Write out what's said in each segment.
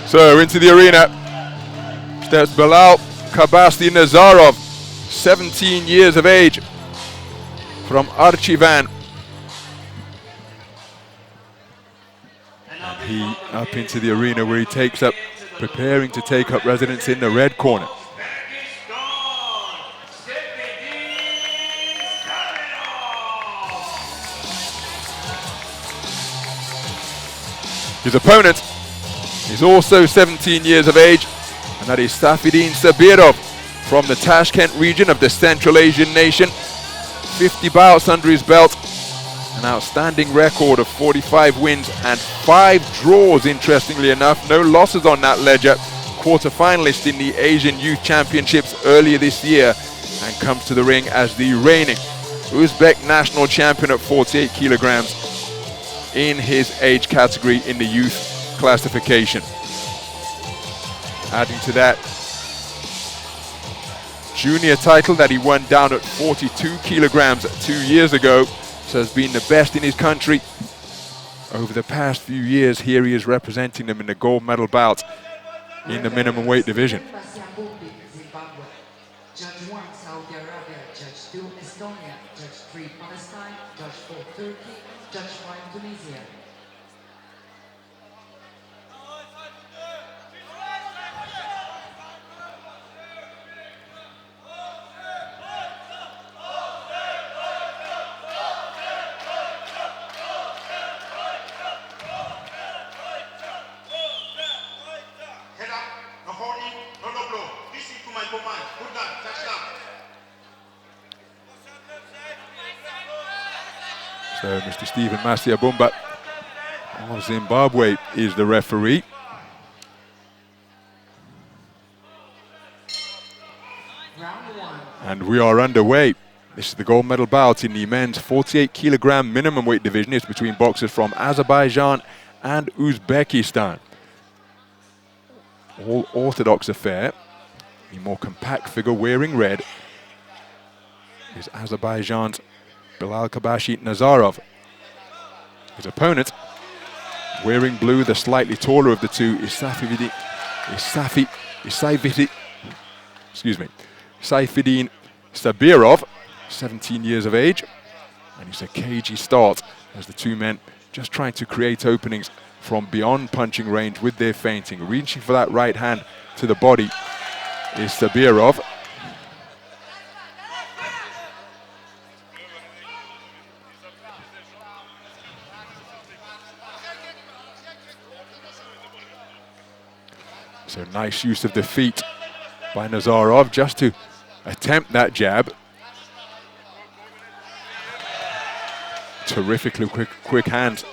So into the arena steps Bilal-Habasi Nazarov, 17 years of age, from Archivan. And he up into the arena where he takes up, preparing to take up residence in the red corner. His opponent is also 17 years of age, and that is Sayfiddin Sabirov from the Tashkent region of the Central Asian nation. 50 bouts under his belt, an outstanding record of 45 wins and 5 draws, interestingly enough. No losses on that ledger. Quarter-finalist in the Asian Youth Championships earlier this year, and comes to the ring as the reigning Uzbek national champion at 48 kilograms in his age category in the youth classification. Adding to that, junior title that he won down at 42 kilograms 2 years ago, so has been the best in his country over the past few years. Here he is representing them in the gold medal bout in the minimum weight division. Judge 1, Saudi Arabia. Judge 2, Estonia. Judge 3, Palestine. Judge 4, Turkey. Judge 5, Tunisia. So Mr. Stephen Masiabumba of Zimbabwe is the referee. And we are underway. This is the gold medal bout in the men's 48 kilogram minimum weight division. It's between boxers from Azerbaijan and Uzbekistan. All orthodox affair. The more compact figure wearing red is Azerbaijan's Bilal-Habasi Nazarov. His opponent, wearing blue, the slightly taller of the two, is Sayfiddin Sabirov, 17 years of age. And it's a cagey start as the two men just trying to create openings from beyond punching range with their feinting. Reaching for that right hand to the body is Sabirov. So nice use of the feet by Nazarov just to attempt that jab. Terrifically quick hands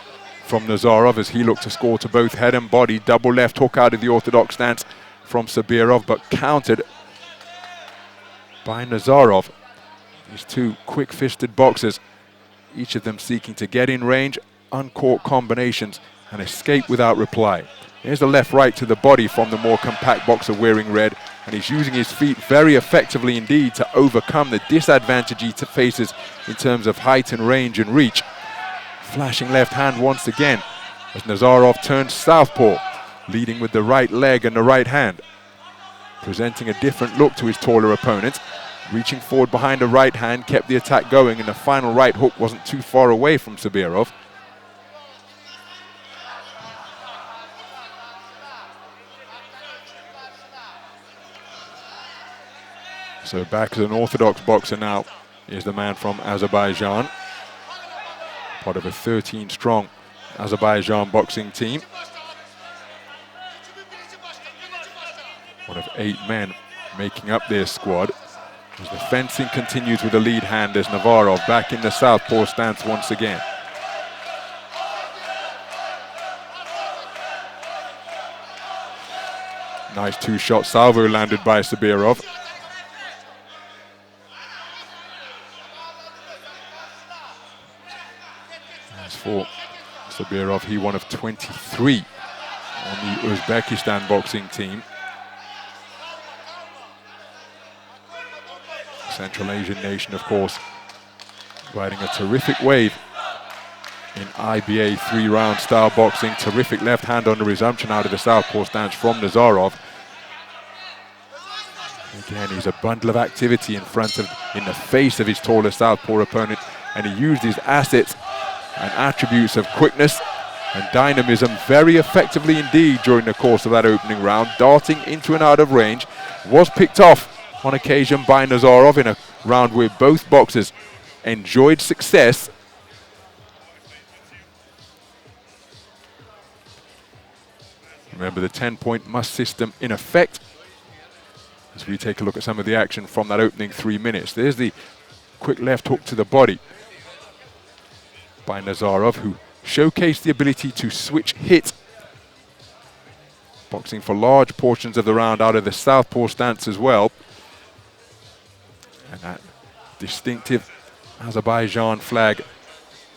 from Nazarov as he looked to score to both head and body. Double left hook out of the orthodox stance from Sabirov, but countered by Nazarov. These two quick-fisted boxers, each of them seeking to get in range, uncaught combinations, and escape without reply. Here's the left-right to the body from the more compact boxer wearing red, and he's using his feet very effectively indeed to overcome the disadvantage he faces in terms of height and range and reach. Flashing left hand once again as Nazarov turns southpaw, leading with the right leg and the right hand, presenting a different look to his taller opponent. Reaching forward behind the right hand, kept the attack going, and the final right hook wasn't too far away from Sabirov. So back as an orthodox boxer now is the man from Azerbaijan, part of a 13-strong Azerbaijan boxing team. One of 8 men making up their squad. As the fencing continues with the lead hand as Nazarov back in the southpaw stance once again. Nice two-shot salvo landed by Sabirov. As for Sabirov, he one of 23 on the Uzbekistan boxing team. Central Asian nation, of course, riding a terrific wave in IBA 3-round style boxing. Terrific left hand on the resumption out of the southpaw stance from Nazarov. Again, he's a bundle of activity in the face of his taller southpaw opponent, and he used his assets and attributes of quickness and dynamism very effectively indeed during the course of that opening round, darting into and out of range. Was picked off on occasion by Nazarov in a round where both boxers enjoyed success. Remember the 10-point must system in effect as we take a look at some of the action from that opening 3 minutes. There's the quick left hook to the body by Nazarov, who showcased the ability to switch hit, boxing for large portions of the round out of the southpaw stance as well. And that distinctive Azerbaijan flag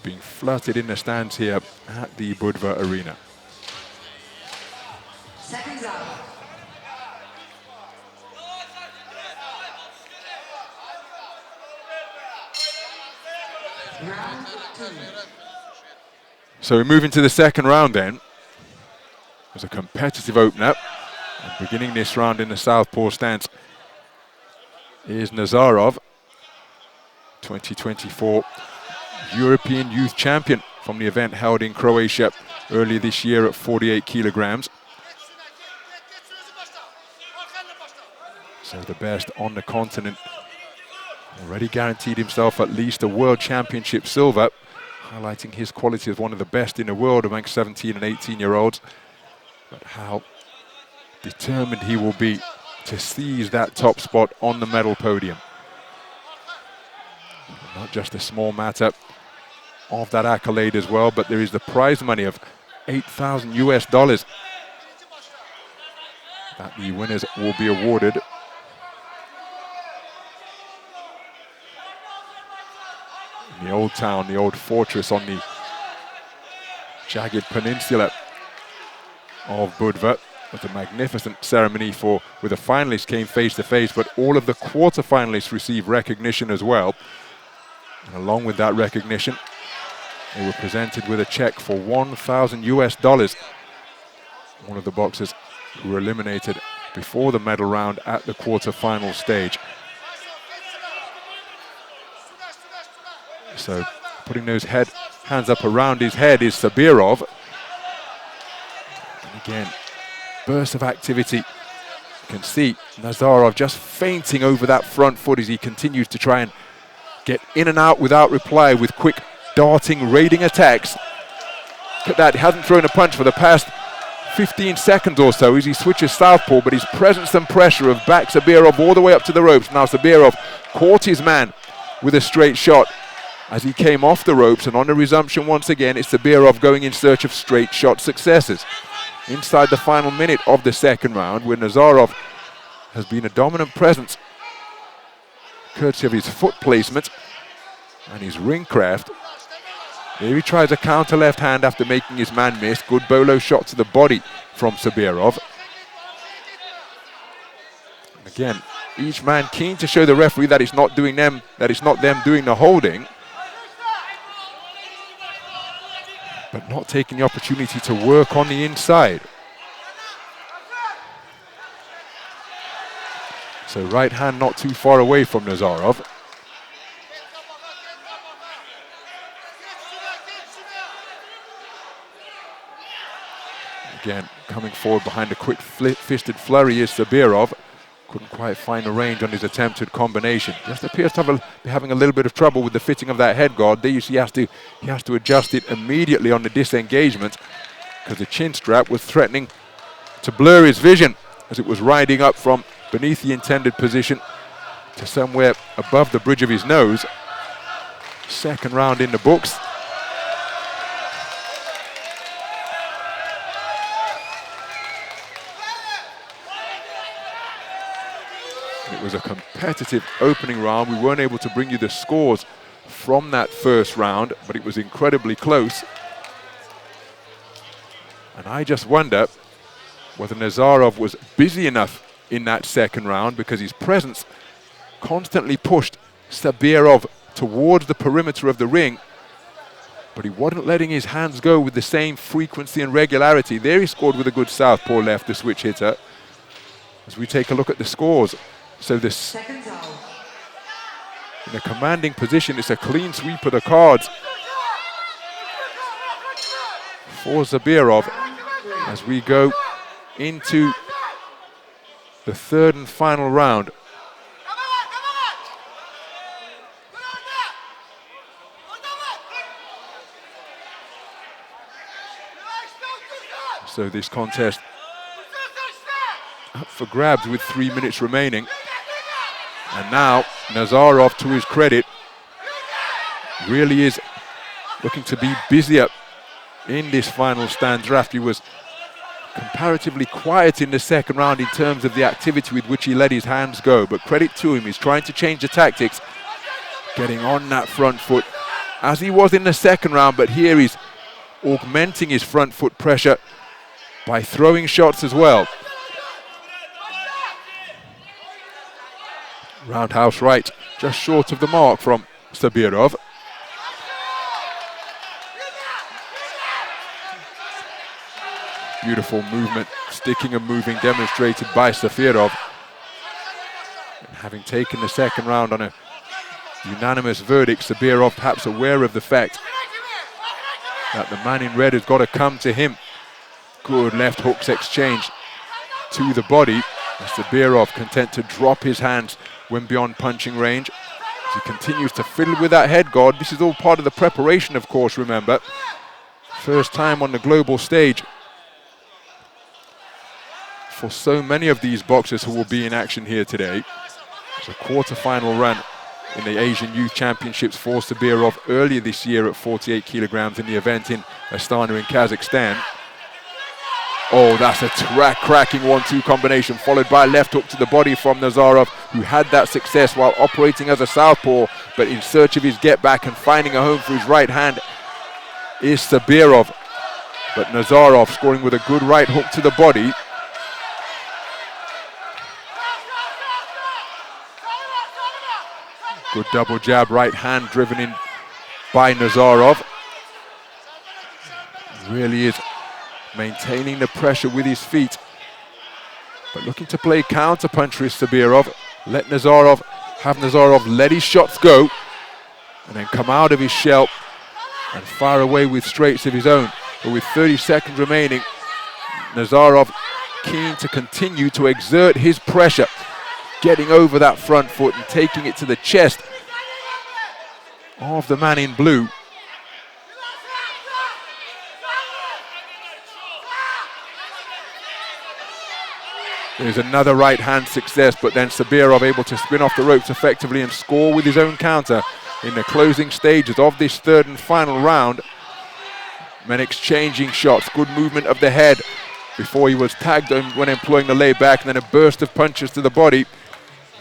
being flirted in the stands here at the Budva arena. Second round. Round 2. So we move into the second round then. It was a competitive opener. And beginning this round in the southpaw stance is Nazarov, 2024 European Youth Champion from the event held in Croatia earlier this year at 48 kilograms. So the best on the continent. Already guaranteed himself at least a World Championship silver, highlighting his quality as one of the best in the world amongst 17 and 18-year-olds. But how determined he will be to seize that top spot on the medal podium. Not just a small matter of that accolade as well, but there is the prize money of $8,000 US that the winners will be awarded. In the old town, the old fortress on the jagged peninsula of Budva. It was a magnificent ceremony where the finalists came face to face, but all of the quarter finalists received recognition as well. And along with that recognition, they were presented with a check for $1,000 US. One of the boxers who were eliminated before the medal round at the quarter-final stage. So putting those hands up around his head is Sabirov. And again, burst of activity. You can see Nazarov just feinting over that front foot as he continues to try and get in and out without reply with quick darting, raiding attacks. Look at that, he hasn't thrown a punch for the past 15 seconds or so as he switches southpaw, but his presence and pressure have backed Sabirov all the way up to the ropes. Now Sabirov caught his man with a straight shot as he came off the ropes, and on the resumption once again, it's Sabirov going in search of straight shot successes. Inside the final minute of the second round, where Nazarov has been a dominant presence, courtesy of his foot placement and his ring craft. Here he tries a counter left hand after making his man miss. Good bolo shot to the body from Sabirov. Again, each man keen to show the referee that it's not them doing the holding, but not taking the opportunity to work on the inside. So right hand not too far away from Nazarov. Again, coming forward behind a quick fisted flurry is Sabirov. Couldn't quite find the range on his attempted combination. Just appears to be having a little bit of trouble with the fitting of that head guard. There you see he has to adjust it immediately on the disengagement, because the chin strap was threatening to blur his vision as it was riding up from beneath the intended position to somewhere above the bridge of his nose. Second round in the books. It was a competitive opening round. We weren't able to bring you the scores from that first round, but it was incredibly close. And I just wonder whether Nazarov was busy enough in that second round, because his presence constantly pushed Sabirov towards the perimeter of the ring, but he wasn't letting his hands go with the same frequency and regularity. There he scored with a good southpaw left, the switch hitter. As we take a look at the scores. So this, Seconds out. in a commanding position, it's a clean sweep of the cards for Sabirov as we go into the third and final round. So this contest up for grabs with 3 minutes remaining. And now Nazarov, to his credit, really is looking to be busier in this final stanza after he was comparatively quiet in the second round in terms of the activity with which he let his hands go. But credit to him, he's trying to change the tactics, getting on that front foot as he was in the second round, but here he's augmenting his front foot pressure by throwing shots as well. Roundhouse right, just short of the mark from Sabirov. Beautiful movement, sticking and moving demonstrated by Sabirov. And having taken the second round on a unanimous verdict, Sabirov perhaps aware of the fact that the man in red has got to come to him. Good left hooks exchange to the body. Sabirov content to drop his hands when beyond punching range. As he continues to fiddle with that head guard. This is all part of the preparation, of course, remember. First time on the global stage for so many of these boxers who will be in action here today. It's a quarter-final run in the Asian Youth Championships for Sabirov earlier this year at 48 kilograms in the event in Astana in Kazakhstan. Oh, that's a cracking 1-2 combination, followed by a left hook to the body from Nazarov, who had that success while operating as a southpaw, but in search of his get back and finding a home for his right hand is Sabirov. But Nazarov scoring with a good right hook to the body. Good double jab, right hand driven in by Nazarov. Really is maintaining the pressure with his feet, but looking to play counter-puncher is Sabirov. Let Nazarov let his shots go and then come out of his shell and fire away with straights of his own. But with 30 seconds remaining, Nazarov keen to continue to exert his pressure, getting over that front foot and taking it to the chest of the man in blue. There's another right hand success, but then Sabirov able to spin off the ropes effectively and score with his own counter in the closing stages of this third and final round. Men exchanging shots, good movement of the head before he was tagged when employing the lay back, and then a burst of punches to the body.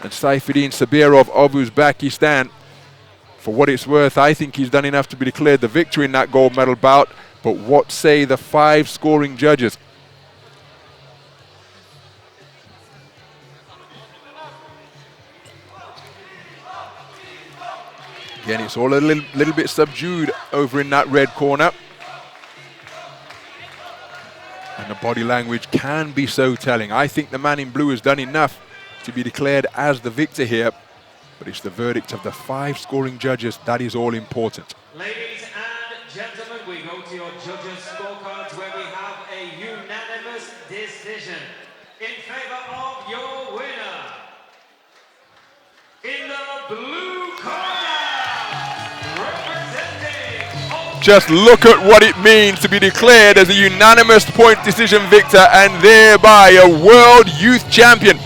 And Sayfiddin Sabirov of Uzbekistan, for what it's worth, I think he's done enough to be declared the victor in that gold medal bout. But what say the 5 scoring judges? Again, it's all a little bit subdued over in that red corner. And the body language can be so telling. I think the man in blue has done enough to be declared as the victor here. But it's the verdict of the 5 scoring judges that is all important. Ladies and gentlemen, we go to your judges' scorecards where we have a unanimous decision in favor of your winner. In the blue corner, representing... Just look at what it means to be declared as a unanimous point decision victor and thereby a world youth champion.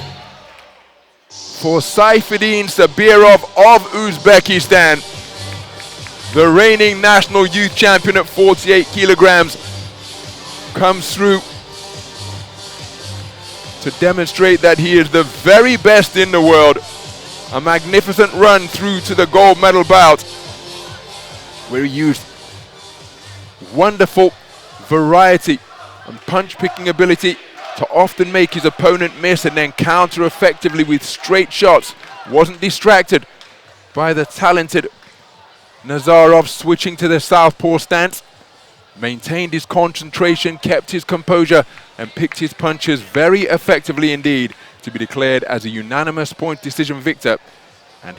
For Sayfiddin Sabirov of Uzbekistan, the reigning national youth champion at 48 kilograms, comes through to demonstrate that he is the very best in the world. A magnificent run through to the gold medal bout, where he used wonderful variety and punch-picking ability to often make his opponent miss and then counter effectively with straight shots. Wasn't distracted by the talented Nazarov switching to the southpaw stance, maintained his concentration, kept his composure, and picked his punches very effectively indeed to be declared as a unanimous point decision victor. And he